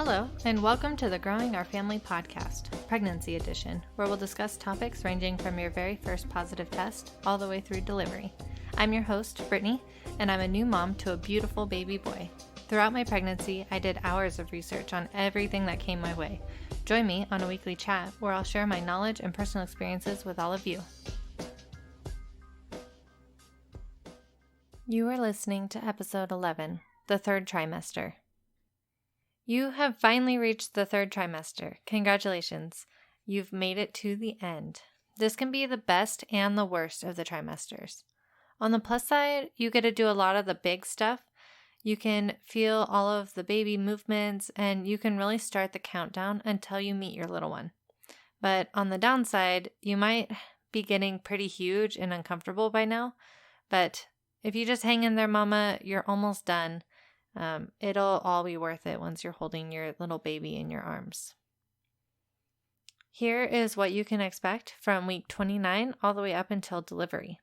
Hello, and welcome to the Growing Our Family podcast, Pregnancy Edition, where we'll discuss topics ranging from your very first positive test all the way through delivery. I'm your host, Brittany, and I'm a new mom to a beautiful baby boy. Throughout my pregnancy, I did hours of research on everything that came my way. Join me on a weekly chat where I'll share my knowledge and personal experiences with all of you. You are listening to episode 11, the third trimester. You have finally reached the third trimester. Congratulations. You've made it to the end. This can be the best and the worst of the trimesters. On the plus side, you get to do a lot of the big stuff. You can feel all of the baby movements, and you can really start the countdown until you meet your little one. But on the downside, you might be getting pretty huge and uncomfortable by now. But if you just hang in there, mama, you're almost done. It'll all be worth it once you're holding your little baby in your arms. Here is what you can expect from week 29 all the way up until delivery.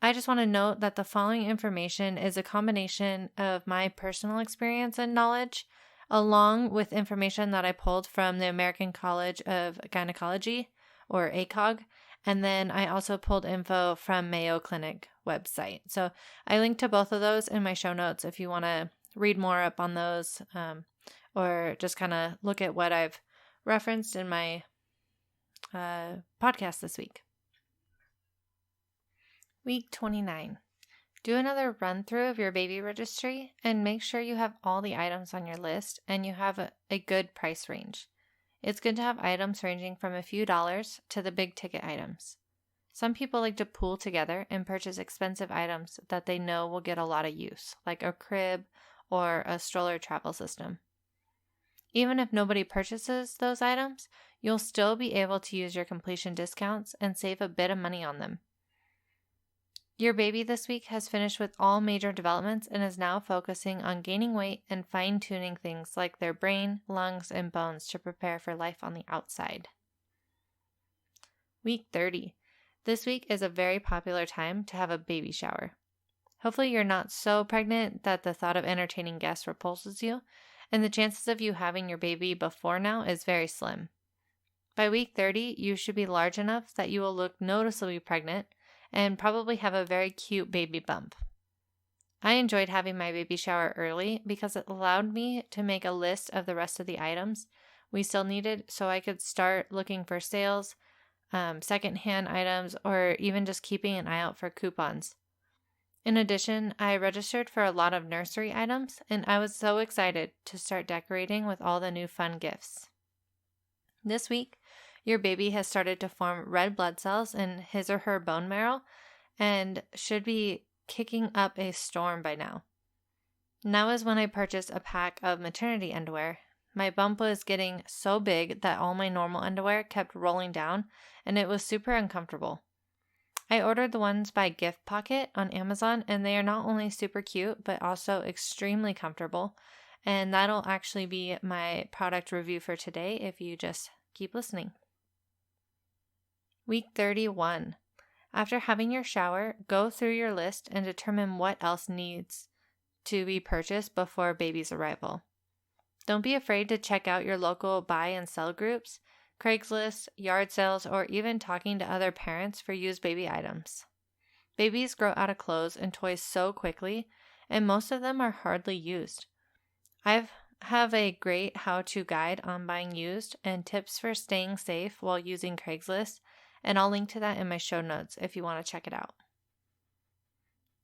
I just want to note that the following information is a combination of my personal experience and knowledge, along with information that I pulled from the American College of Gynecology, or ACOG, and then I also pulled info from Mayo Clinic website. So I linked to both of those in my show notes if you want to read more up on those, or just kind of look at what I've referenced in my podcast this week. Week 29. Do another run through of your baby registry and make sure you have all the items on your list and you have a good price range. It's good to have items ranging from a few dollars to the big ticket items. Some people like to pool together and purchase expensive items that they know will get a lot of use, like a crib or a stroller travel system. Even if nobody purchases those items, you'll still be able to use your completion discounts and save a bit of money on them. Your baby this week has finished with all major developments and is now focusing on gaining weight and fine-tuning things like their brain, lungs, and bones to prepare for life on the outside. Week 30. This week is a very popular time to have a baby shower. Hopefully you're not so pregnant that the thought of entertaining guests repulses you, and the chances of you having your baby before now is very slim. By week 30, you should be large enough that you will look noticeably pregnant and probably have a very cute baby bump. I enjoyed having my baby shower early because it allowed me to make a list of the rest of the items we still needed so I could start looking for sales, secondhand items, or even just keeping an eye out for coupons. In addition, I registered for a lot of nursery items, and I was so excited to start decorating with all the new fun gifts. This week, your baby has started to form red blood cells in his or her bone marrow and should be kicking up a storm by now. Now is when I purchased a pack of maternity underwear. My bump was getting so big that all my normal underwear kept rolling down and it was super uncomfortable. I ordered the ones by Gift Pocket on Amazon and they are not only super cute but also extremely comfortable, and that'll actually be my product review for today if you just keep listening. Week 31. After having your shower, go through your list and determine what else needs to be purchased before baby's arrival. Don't be afraid to check out your local buy and sell groups, Craigslist, yard sales, or even talking to other parents for used baby items. Babies grow out of clothes and toys so quickly, and most of them are hardly used. I have a great how-to guide on buying used and tips for staying safe while using Craigslist, and I'll link to that in my show notes if you want to check it out.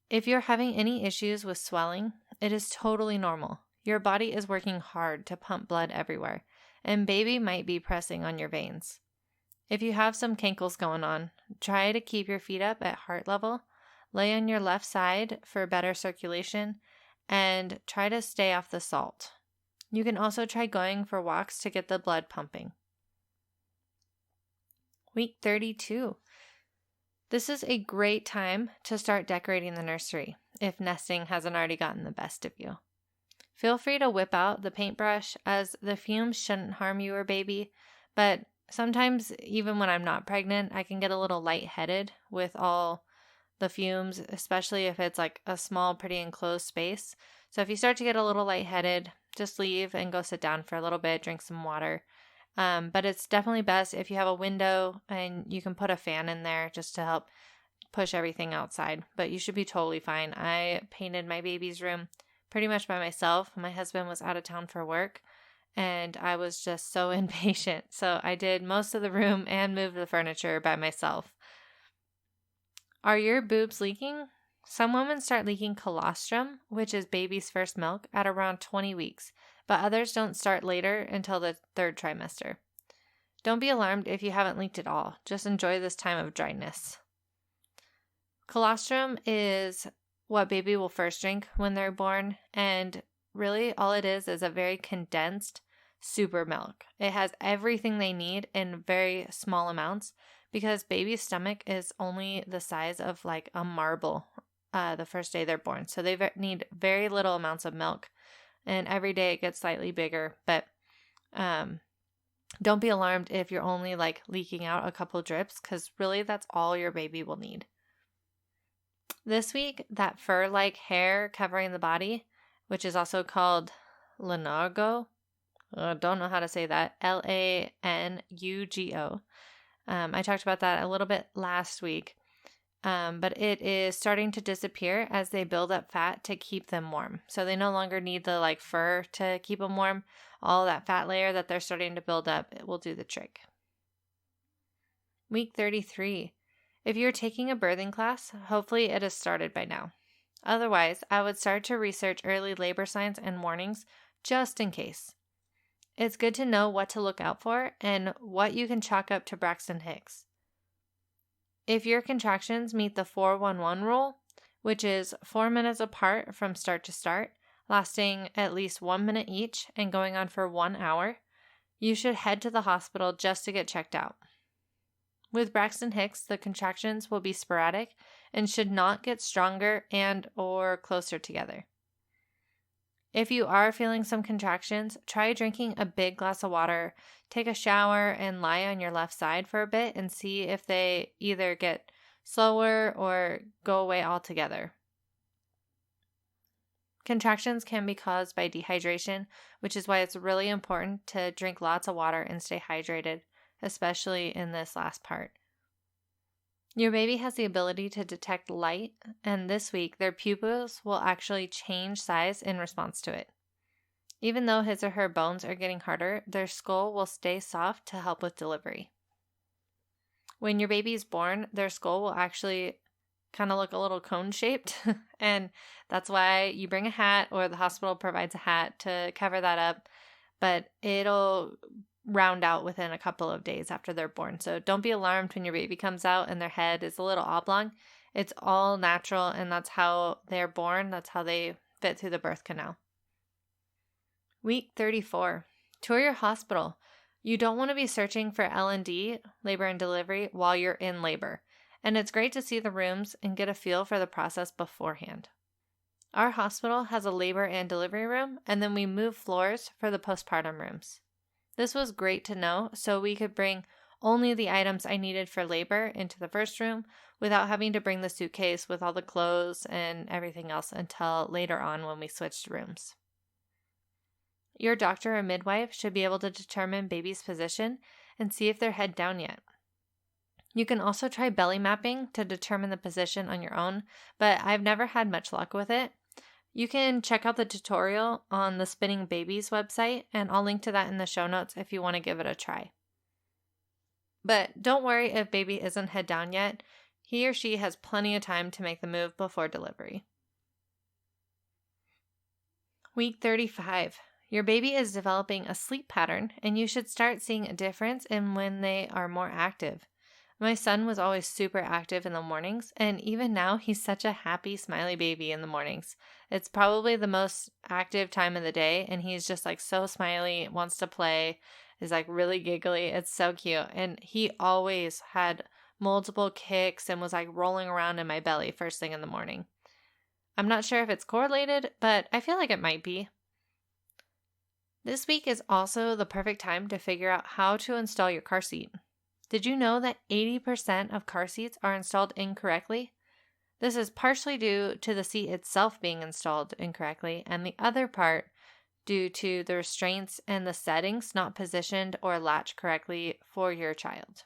If you're having any issues with swelling, it is totally normal. Your body is working hard to pump blood everywhere, and baby might be pressing on your veins. If you have some cankles going on, try to keep your feet up at heart level, lay on your left side for better circulation, and try to stay off the salt. You can also try going for walks to get the blood pumping. Week 32. This is a great time to start decorating the nursery, if nesting hasn't already gotten the best of you. Feel free to whip out the paintbrush, as the fumes shouldn't harm you or baby, but sometimes, even when I'm not pregnant, I can get a little lightheaded with all the fumes, especially if it's like a small, pretty enclosed space. So if you start to get a little lightheaded, just leave and go sit down for a little bit, drink some water. But it's definitely best if you have a window and you can put a fan in there just to help push everything outside. But you should be totally fine. I painted my baby's room pretty much by myself. My husband was out of town for work and I was just so impatient. So I did most of the room and moved the furniture by myself. Are your boobs leaking? Some women start leaking colostrum, which is baby's first milk, at around 20 weeks, but others don't start later until the third trimester. Don't be alarmed if you haven't leaked at all. Just enjoy this time of dryness. Colostrum is what baby will first drink when they're born, and really all it is a very condensed super milk. It has everything they need in very small amounts because baby's stomach is only the size of like a marble the first day they're born. So they need very little amounts of milk, and every day it gets slightly bigger, but don't be alarmed if you're only like leaking out a couple drips because really that's all your baby will need. This week, that fur-like hair covering the body, which is also called lanugo, I don't know how to say that, Lanugo. I talked about that a little bit last week, but it is starting to disappear as they build up fat to keep them warm. So they no longer need the like fur to keep them warm. All that fat layer that they're starting to build up, it will do the trick. Week 33. If you're taking a birthing class, hopefully it has started by now. Otherwise, I would start to research early labor signs and warnings just in case. It's good to know what to look out for and what you can chalk up to Braxton Hicks. If your contractions meet the 4-1-1 rule, which is 4 minutes apart from start to start, lasting at least 1 minute each and going on for 1 hour, you should head to the hospital just to get checked out. With Braxton Hicks, the contractions will be sporadic and should not get stronger and or closer together. If you are feeling some contractions, try drinking a big glass of water, take a shower, and lie on your left side for a bit and see if they either get slower or go away altogether. Contractions can be caused by dehydration, which is why it's really important to drink lots of water and stay hydrated, especially in this last part. Your baby has the ability to detect light, and this week their pupils will actually change size in response to it. Even though his or her bones are getting harder, their skull will stay soft to help with delivery. When your baby is born, their skull will actually kind of look a little cone-shaped, and that's why you bring a hat or the hospital provides a hat to cover that up, but it'll round out within a couple of days after they're born. So don't be alarmed when your baby comes out and their head is a little oblong. It's all natural, and that's how they're born. That's how they fit through the birth canal. Week 34. Tour your hospital. You don't want to be searching for L&D, labor and delivery, while you're in labor. And it's great to see the rooms and get a feel for the process beforehand. Our hospital has a labor and delivery room, and then we move floors for the postpartum rooms. This was great to know, so we could bring only the items I needed for labor into the first room without having to bring the suitcase with all the clothes and everything else until later on when we switched rooms. Your doctor or midwife should be able to determine baby's position and see if they're head down yet. You can also try belly mapping to determine the position on your own, but I've never had much luck with it. You can check out the tutorial on the Spinning Babies website, and I'll link to that in the show notes if you want to give it a try. But don't worry if baby isn't head down yet. He or she has plenty of time to make the move before delivery. Week 35. Your baby is developing a sleep pattern, and you should start seeing a difference in when they are more active. My son was always super active in the mornings, and even now he's such a happy, smiley baby in the mornings. It's probably the most active time of the day, and he's just like so smiley, wants to play, is like really giggly. It's so cute. And he always had multiple kicks and was like rolling around in my belly first thing in the morning. I'm not sure if it's correlated, but I feel like it might be. This week is also the perfect time to figure out how to install your car seat. Did you know that 80% of car seats are installed incorrectly? This is partially due to the seat itself being installed incorrectly, and the other part due to the restraints and the settings not positioned or latched correctly for your child.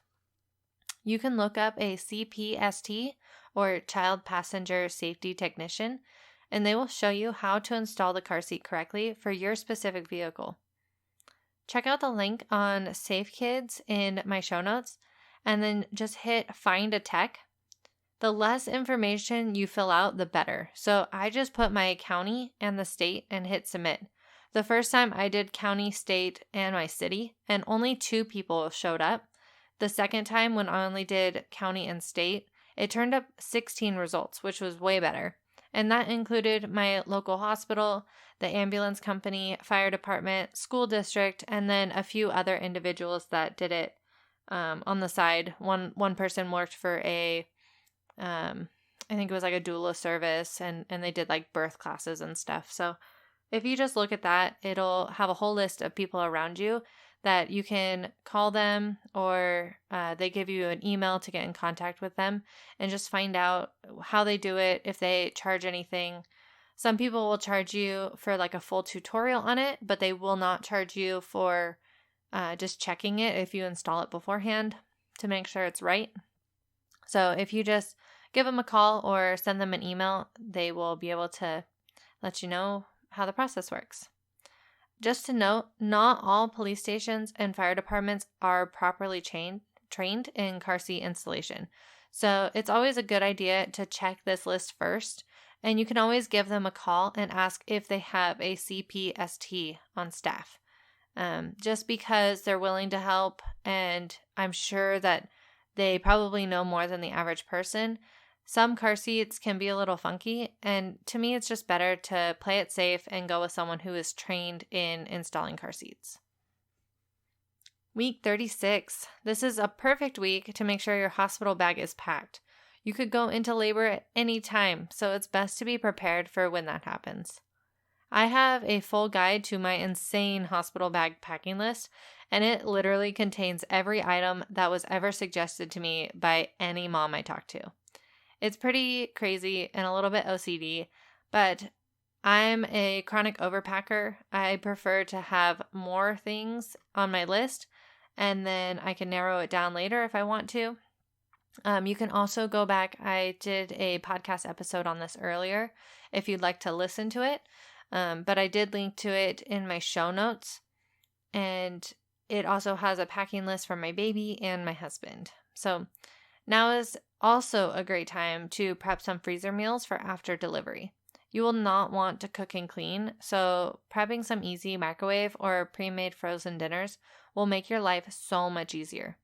You can look up a CPST or Child Passenger Safety Technician, and they will show you how to install the car seat correctly for your specific vehicle. Check out the link on Safe Kids in my show notes, and then just hit Find a Tech. The less information you fill out, the better. So I just put my county and the state and hit submit. The first time I did county, state, and my city, and only 2 people showed up. The second time, when I only did county and state, it turned up 16 results, which was way better. And that included my local hospital, the ambulance company, fire department, school district, and then a few other individuals that did it on the side. One person worked for I think it was like a doula service, and they did like birth classes and stuff. So if you just look at that, it'll have a whole list of people around you that you can call them, or they give you an email to get in contact with them and just find out how they do it, if they charge anything. Some people will charge you for like a full tutorial on it, but they will not charge you for just checking it if you install it beforehand to make sure it's right. So if you just give them a call or send them an email, they will be able to let you know how the process works. Just to note, not all police stations and fire departments are properly trained in car seat installation. So it's always a good idea to check this list first, and you can always give them a call and ask if they have a CPST on staff. Just because they're willing to help, and I'm sure that they probably know more than the average person. Some car seats can be a little funky, and to me, it's just better to play it safe and go with someone who is trained in installing car seats. Week 36. This is a perfect week to make sure your hospital bag is packed. You could go into labor at any time, so it's best to be prepared for when that happens. I have a full guide to my insane hospital bag packing list, and it literally contains every item that was ever suggested to me by any mom I talked to. It's pretty crazy and a little bit OCD, but I'm a chronic overpacker. I prefer to have more things on my list, and then I can narrow it down later if I want to. You can also go back. I did a podcast episode on this earlier if you'd like to listen to it, but I did link to it in my show notes, and it also has a packing list for my baby and my husband. So now is also a great time to prep some freezer meals for after delivery. You will not want to cook and clean, so prepping some easy microwave or pre-made frozen dinners will make your life so much easier.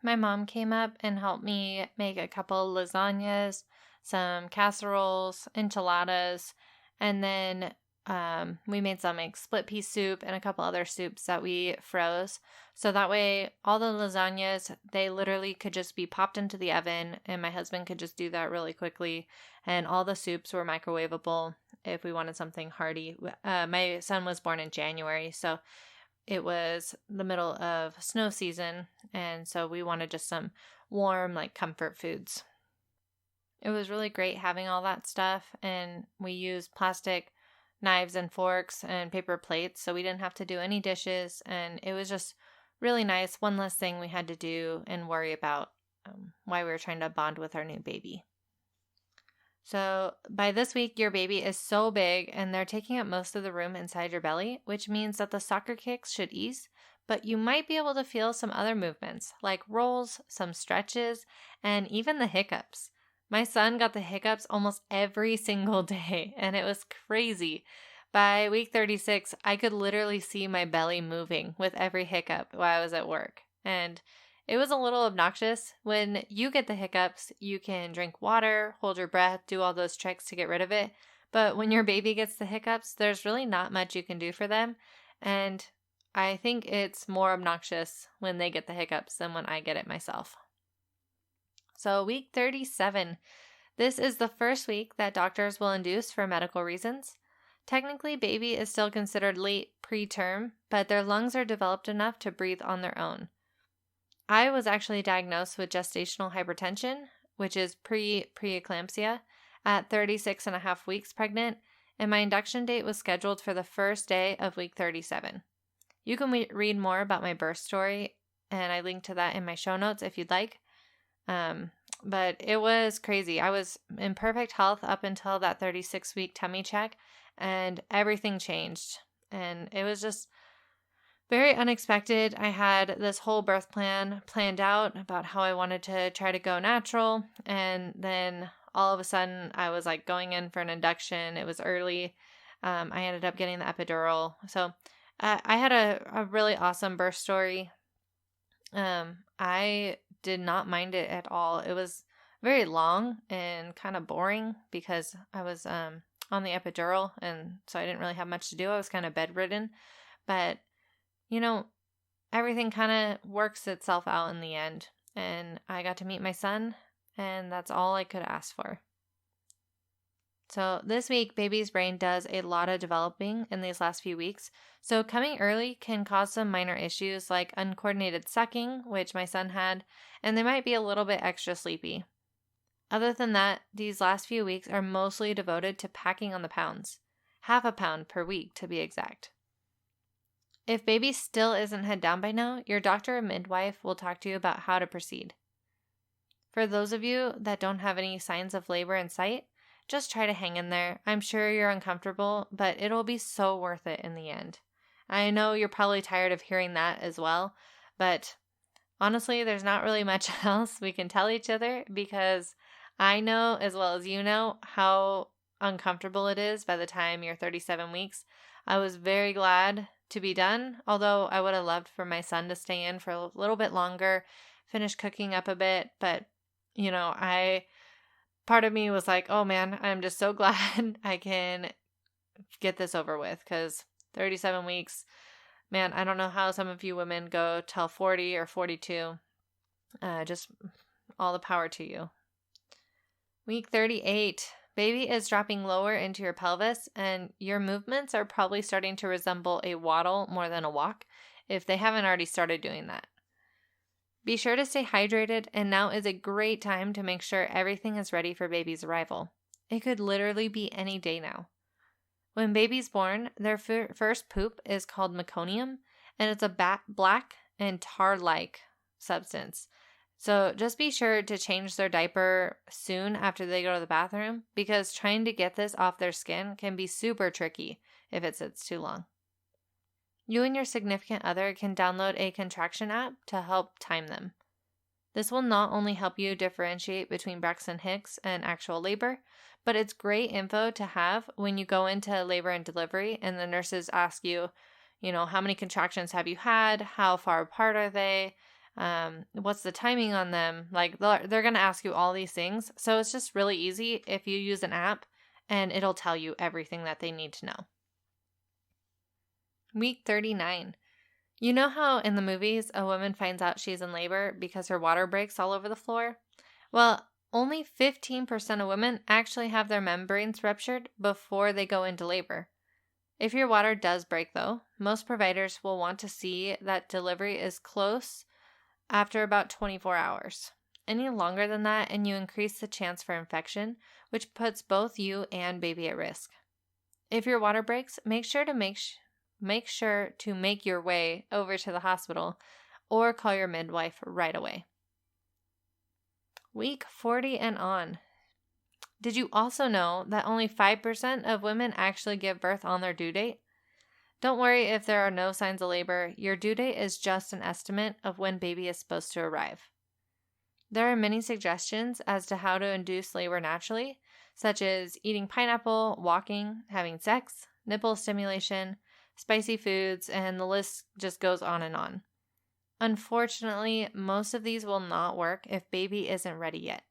My mom came up and helped me make a couple lasagnas, some casseroles, enchiladas, and then we made some like split pea soup and a couple other soups that we froze. So that way all the lasagnas, they literally could just be popped into the oven, and my husband could just do that really quickly. And all the soups were microwavable if we wanted something hearty. My son was born in January, so it was the middle of snow season, and so we wanted just some warm, like comfort foods. It was really great having all that stuff, and we used plastic knives and forks and paper plates, so we didn't have to do any dishes, and it was just really nice. One less thing we had to do and worry about while we were trying to bond with our new baby. So by this week, your baby is so big and they're taking up most of the room inside your belly, which means that the soccer kicks should ease, but you might be able to feel some other movements like rolls, some stretches, and even the hiccups. My son got the hiccups almost every single day, and it was crazy. By week 36, I could literally see my belly moving with every hiccup while I was at work, and it was a little obnoxious. When you get the hiccups, you can drink water, hold your breath, do all those tricks to get rid of it. But when your baby gets the hiccups, there's really not much you can do for them. And I think it's more obnoxious when they get the hiccups than when I get it myself. So week 37, this is the first week that doctors will induce for medical reasons. Technically, baby is still considered late preterm, but their lungs are developed enough to breathe on their own. I was actually diagnosed with gestational hypertension, which is preeclampsia, at 36 and a half weeks pregnant, and my induction date was scheduled for the first day of week 37. You can read more about my birth story, and I link to that in my show notes if you'd like. But it was crazy. I was in perfect health up until that 36-week tummy check, and everything changed. And it was just very unexpected. I had this whole birth plan planned out about how I wanted to try to go natural, and then all of a sudden I was like going in for an induction. It was early. I ended up getting the epidural. So I had a really awesome birth story. I did not mind it at all. It was very long and kind of boring because I was on the epidural, and so I didn't really have much to do. I was kind of bedridden, but everything kind of works itself out in the end, and I got to meet my son, and that's all I could ask for. So this week, baby's brain does a lot of developing in these last few weeks. So coming early can cause some minor issues like uncoordinated sucking, which my son had, and they might be a little bit extra sleepy. Other than that, these last few weeks are mostly devoted to packing on the pounds. 1/2 pound per week to be exact. If baby still isn't head down by now, your doctor or midwife will talk to you about how to proceed. For those of you that don't have any signs of labor in sight, just try to hang in there. I'm sure you're uncomfortable, but it'll be so worth it in the end. I know you're probably tired of hearing that as well, but honestly, there's not really much else we can tell each other because I know as well as you know how uncomfortable it is by the time you're 37 weeks. I was very glad to be done, although I would have loved for my son to stay in for a little bit longer, finish cooking up a bit, but part of me was like, oh man, I'm just so glad I can get this over with, because 37 weeks, man, I don't know how some of you women go till 40 or 42. Just all the power to you. Week 38, baby is dropping lower into your pelvis, and your movements are probably starting to resemble a waddle more than a walk, if they haven't already started doing that. Be sure to stay hydrated, and now is a great time to make sure everything is ready for baby's arrival. It could literally be any day now. When baby's born, their first poop is called meconium, and it's a black and tar-like substance. So just be sure to change their diaper soon after they go to the bathroom, because trying to get this off their skin can be super tricky if it sits too long. You and your significant other can download a contraction app to help time them. This will not only help you differentiate between Braxton Hicks and actual labor, but it's great info to have when you go into labor and delivery and the nurses ask you, how many contractions have you had? How far apart are they? What's the timing on them? Like, they're going to ask you all these things. So it's just really easy if you use an app, and it'll tell you everything that they need to know. Week 39. You know how in the movies a woman finds out she's in labor because her water breaks all over the floor? Well, only 15% of women actually have their membranes ruptured before they go into labor. If your water does break, though, most providers will want to see that delivery is close after about 24 hours. Any longer than that, and you increase the chance for infection, which puts both you and baby at risk. If your water breaks, make sure to make your way over to the hospital or call your midwife right away. Week 40 and on. Did you also know that only 5% of women actually give birth on their due date? Don't worry if there are no signs of labor. Your due date is just an estimate of when baby is supposed to arrive. There are many suggestions as to how to induce labor naturally, such as eating pineapple, walking, having sex, nipple stimulation, spicy foods, and the list just goes on and on. Unfortunately, most of these will not work if baby isn't ready yet.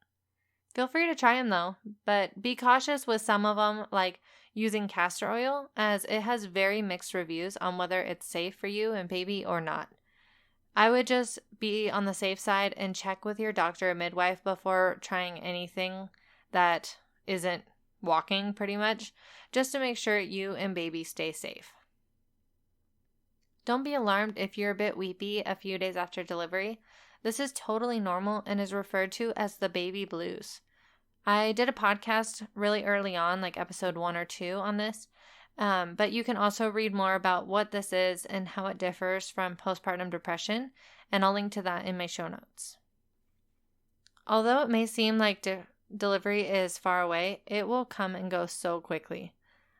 Feel free to try them though, but be cautious with some of them, like using castor oil, as it has very mixed reviews on whether it's safe for you and baby or not. I would just be on the safe side and check with your doctor or midwife before trying anything that isn't walking, pretty much, just to make sure you and baby stay safe. Don't be alarmed if you're a bit weepy a few days after delivery. This is totally normal and is referred to as the baby blues. I did a podcast really early on, like episode 1 or 2 on this, but you can also read more about what this is and how it differs from postpartum depression, and I'll link to that in my show notes. Although it may seem like delivery is far away, it will come and go so quickly.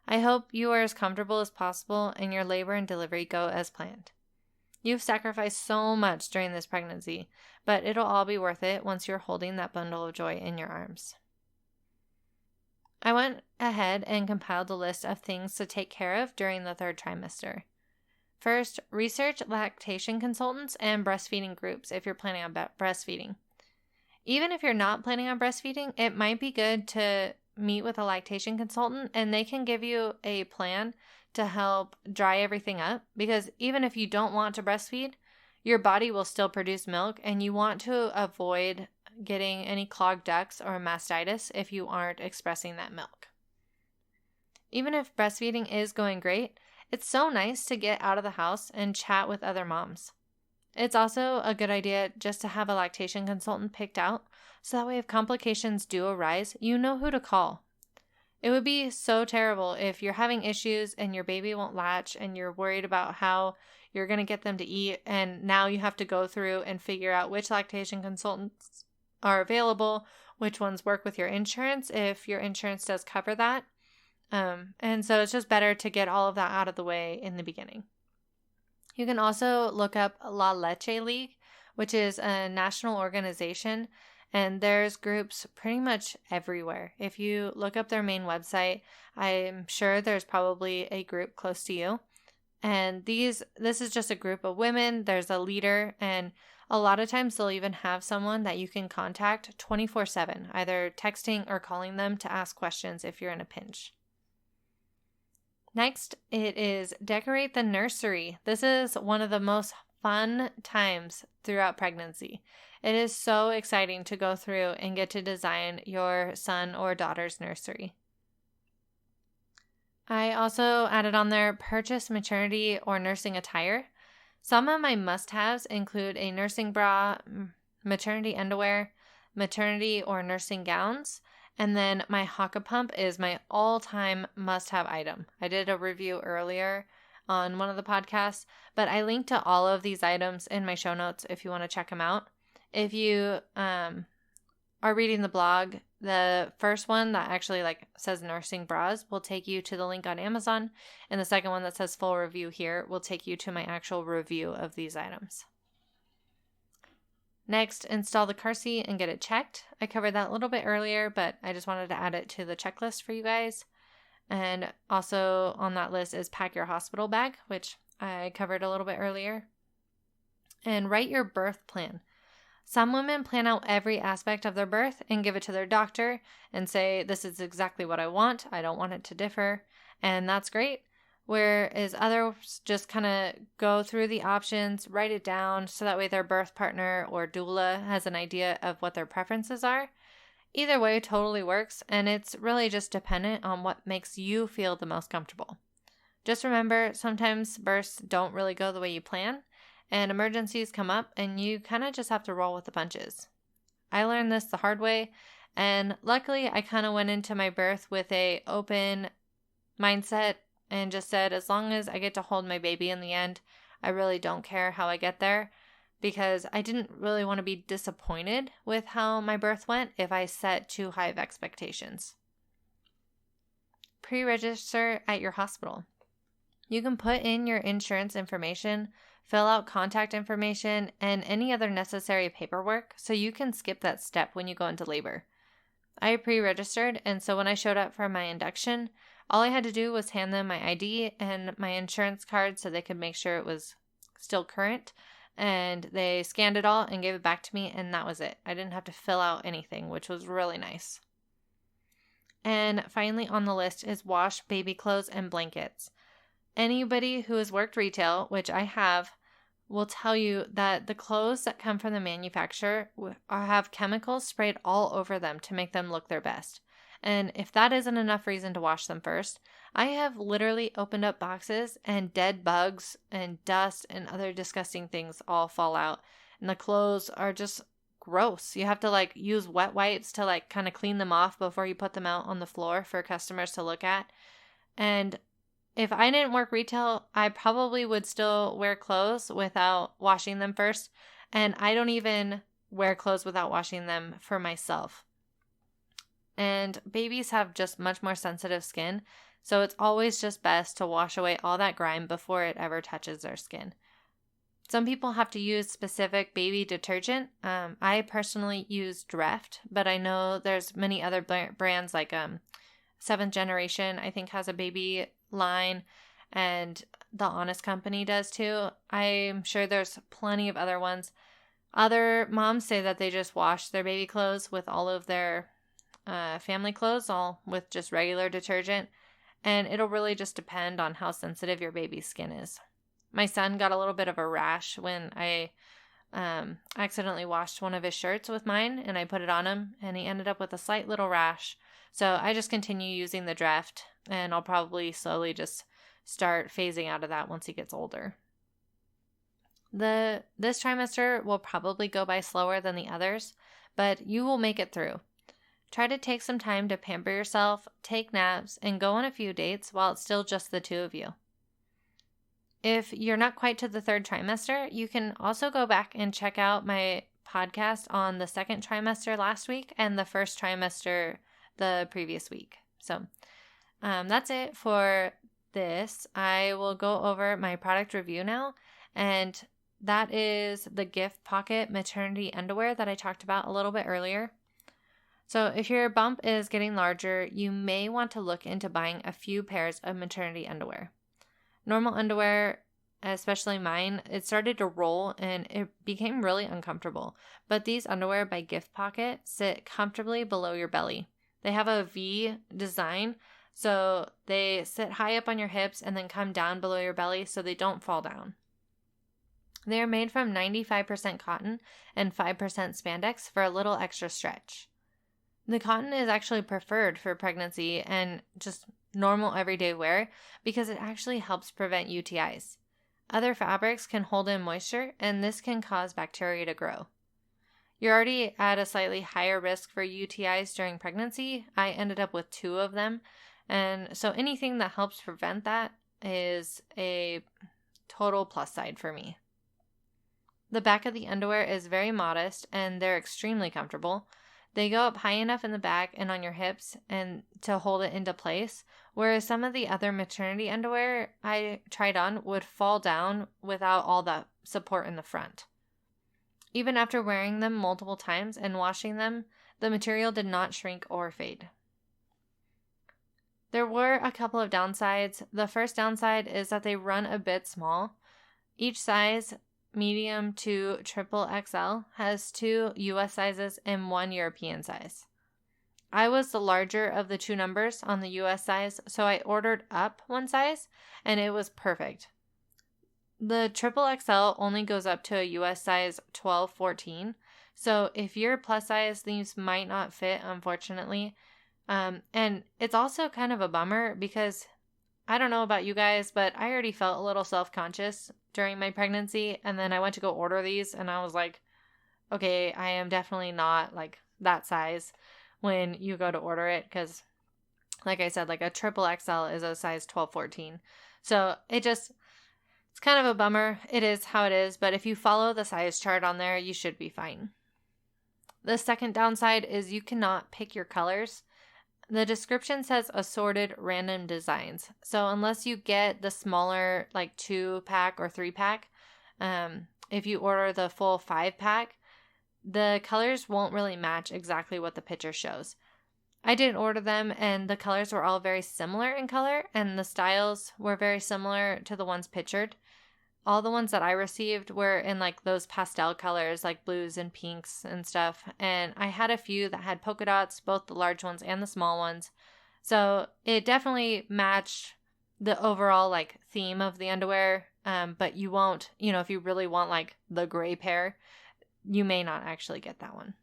I hope you are as comfortable as possible and your labor and delivery go as planned. You've sacrificed so much during this pregnancy, but it'll all be worth it once you're holding that bundle of joy in your arms. I went ahead and compiled a list of things to take care of during the third trimester. First, research lactation consultants and breastfeeding groups if you're planning on breastfeeding. Even if you're not planning on breastfeeding, it might be good to meet with a lactation consultant and they can give you a plan to help dry everything up, because even if you don't want to breastfeed, your body will still produce milk and you want to avoid getting any clogged ducts or mastitis if you aren't expressing that milk. Even if breastfeeding is going great, it's so nice to get out of the house and chat with other moms. It's also a good idea just to have a lactation consultant picked out, so that way if complications do arise, you know who to call. It would be so terrible if you're having issues and your baby won't latch and you're worried about how you're going to get them to eat, and now you have to go through and figure out which lactation consultants are available, which ones work with your insurance if your insurance does cover that. And so it's just better to get all of that out of the way in the beginning. You can also look up La Leche League, which is a national organization, and there's groups pretty much everywhere. If you look up their main website, I'm sure there's probably a group close to you. And this is just a group of women. There's a leader, and a lot of times they'll even have someone that you can contact 24/7, either texting or calling them to ask questions if you're in a pinch. Next, it is decorate the nursery. This is one of the most fun times throughout pregnancy. It is so exciting to go through and get to design your son or daughter's nursery. I also added on there purchase maternity or nursing attire. Some of my must-haves include a nursing bra, maternity underwear, maternity or nursing gowns, and then my Haka pump is my all-time must-have item. I did a review earlier on one of the podcasts, but I linked to all of these items in my show notes if you want to check them out. If you are reading the blog, the first one that actually says nursing bras will take you to the link on Amazon, and the second one that says full review here will take you to my actual review of these items. Next, install the car seat and get it checked. I covered that a little bit earlier, but I just wanted to add it to the checklist for you guys. And also on that list is pack your hospital bag, which I covered a little bit earlier. And write your birth plan. Some women plan out every aspect of their birth and give it to their doctor and say, this is exactly what I want. I don't want it to differ. And that's great. Whereas others just kind of go through the options, write it down, so that way their birth partner or doula has an idea of what their preferences are. Either way totally works, and it's really just dependent on what makes you feel the most comfortable. Just remember, sometimes births don't really go the way you plan, and emergencies come up, and you kind of just have to roll with the punches. I learned this the hard way, and luckily I kind of went into my birth with an open mindset and just said, as long as I get to hold my baby in the end, I really don't care how I get there, because I didn't really want to be disappointed with how my birth went if I set too high of expectations. Pre-register at your hospital. You can put in your insurance information, fill out contact information, and any other necessary paperwork so you can skip that step when you go into labor. I pre-registered, and so when I showed up for my induction, all I had to do was hand them my ID and my insurance card so they could make sure it was still current, and they scanned it all and gave it back to me, and that was it. I didn't have to fill out anything, which was really nice. And finally on the list is wash baby clothes and blankets. Anybody who has worked retail, which I have, will tell you that the clothes that come from the manufacturer have chemicals sprayed all over them to make them look their best. And if that isn't enough reason to wash them first, I have literally opened up boxes and dead bugs and dust and other disgusting things all fall out. And the clothes are just gross. You have to like use wet wipes to like kind of clean them off before you put them out on the floor for customers to look at. And if I didn't work retail, I probably would still wear clothes without washing them first. And I don't even wear clothes without washing them for myself. And babies have just much more sensitive skin, so it's always just best to wash away all that grime before it ever touches their skin. Some people have to use specific baby detergent. I personally use Dreft, but I know there's many other brands like Seventh Generation, I think, has a baby line, and The Honest Company does too. I'm sure there's plenty of other ones. Other moms say that they just wash their baby clothes with all of their family clothes, all with just regular detergent, and it'll really just depend on how sensitive your baby's skin is. My son got a little bit of a rash when I accidentally washed one of his shirts with mine, and I put it on him, and he ended up with a slight little rash. So I just continue using the Dreft, and I'll probably slowly just start phasing out of that once he gets older. This trimester will probably go by slower than the others, but you will make it through. Try to take some time to pamper yourself, take naps, and go on a few dates while it's still just the two of you. If you're not quite to the third trimester, you can also go back and check out my podcast on the second trimester last week and the first trimester the previous week. So that's it for this. I will go over my product review now, and that is the Gift Pocket maternity underwear that I talked about a little bit earlier. So if your bump is getting larger, you may want to look into buying a few pairs of maternity underwear. Normal underwear, especially mine, it started to roll and it became really uncomfortable. But these underwear by Gift Pocket sit comfortably below your belly. They have a V design, so they sit high up on your hips and then come down below your belly so they don't fall down. They are made from 95% cotton and 5% spandex for a little extra stretch. The cotton is actually preferred for pregnancy and just normal everyday wear because it actually helps prevent UTIs. Other fabrics can hold in moisture, and this can cause bacteria to grow. You're already at a slightly higher risk for UTIs during pregnancy. I ended up with 2 of them, and so anything that helps prevent that is a total plus side for me. The back of the underwear is very modest, and they're extremely comfortable. They go up high enough in the back and on your hips and to hold it into place, whereas some of the other maternity underwear I tried on would fall down without all that support in the front. Even after wearing them multiple times and washing them, the material did not shrink or fade. There were a couple of downsides. The first downside is that they run a bit small. Each size, medium to triple XL, has 2 US sizes and 1 European size. I was the larger of the 2 numbers on the US size, so I ordered up 1 size, and it was perfect. The triple XL only goes up to a US size 12-14, so if you're plus size, these might not fit, unfortunately. And it's also kind of a bummer because I don't know about you guys, but I already felt a little self-conscious during my pregnancy, and then I went to go order these, and I was like, okay, I am definitely not like that size when you go to order it, because like I said, like a triple XL is a size 12-14. So it's kind of a bummer. It is how it is, but if you follow the size chart on there, you should be fine. The second downside is you cannot pick your colors. The description says assorted random designs. So unless you get the smaller like 2-pack or 3-pack, if you order the full 5-pack, the colors won't really match exactly what the picture shows. I did order them, and the colors were all very similar in color, and the styles were very similar to the ones pictured. All the ones that I received were in like those pastel colors, like blues and pinks and stuff. And I had a few that had polka dots, both the large ones and the small ones. So it definitely matched the overall like theme of the underwear. But you won't, if you really want like the gray pair, you may not actually get that one.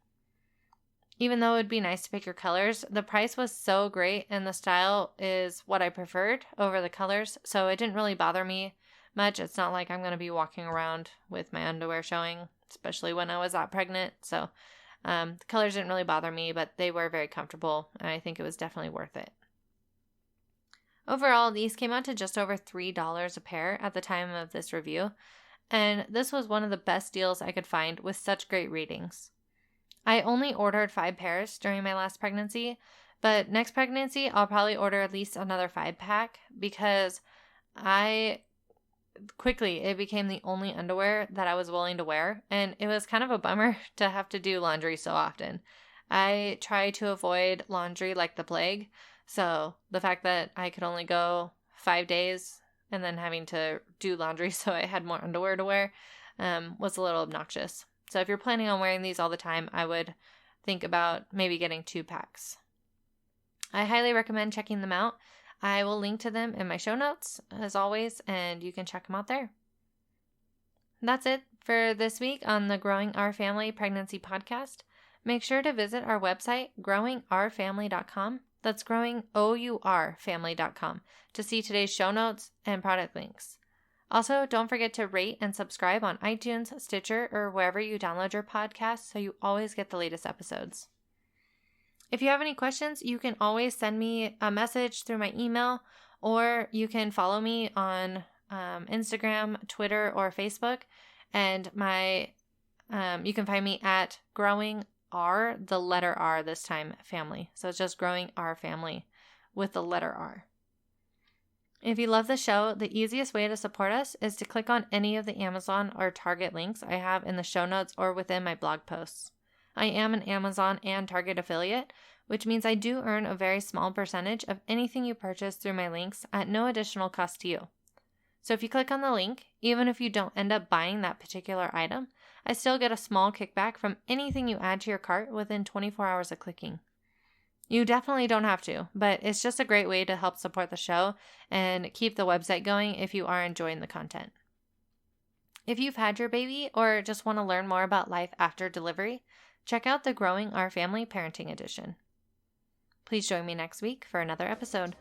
Even though it would be nice to pick your colors, the price was so great and the style is what I preferred over the colors. So it didn't really bother me much. It's not like I'm going to be walking around with my underwear showing. especially when I was that pregnant. So the colors didn't really bother me, but they were very comfortable, and I think it was definitely worth it. Overall, these came out to just over $3 a pair at the time of this review, and this was one of the best deals I could find with such great ratings. I only ordered 5 pairs during my last pregnancy, but next pregnancy I'll probably order at least another 5-pack because it became the only underwear that I was willing to wear, and it was kind of a bummer to have to do laundry so often. I try to avoid laundry like the plague, so the fact that I could only go 5 days and then having to do laundry so I had more underwear to wear was a little obnoxious. So if you're planning on wearing these all the time, I would think about maybe getting 2 packs. I highly recommend checking them out. I will link to them in my show notes, as always, and you can check them out there. That's it for this week on the Growing Our Family Pregnancy Podcast. Make sure to visit our website, growingourfamily.com. That's growingourfamily.com to see today's show notes and product links. Also, don't forget to rate and subscribe on iTunes, Stitcher, or wherever you download your podcasts so you always get the latest episodes. If you have any questions, you can always send me a message through my email, or you can follow me on Instagram, Twitter, or Facebook. And you can find me at Growing R, the letter R this time, family. So it's just Growing Our Family with the letter R. If you love the show, the easiest way to support us is to click on any of the Amazon or Target links I have in the show notes or within my blog posts. I am an Amazon and Target affiliate, which means I do earn a very small percentage of anything you purchase through my links at no additional cost to you. So if you click on the link, even if you don't end up buying that particular item, I still get a small kickback from anything you add to your cart within 24 hours of clicking. You definitely don't have to, but it's just a great way to help support the show and keep the website going if you are enjoying the content. If you've had your baby or just want to learn more about life after delivery, check out the Growing Our Family Parenting Edition. Please join me next week for another episode.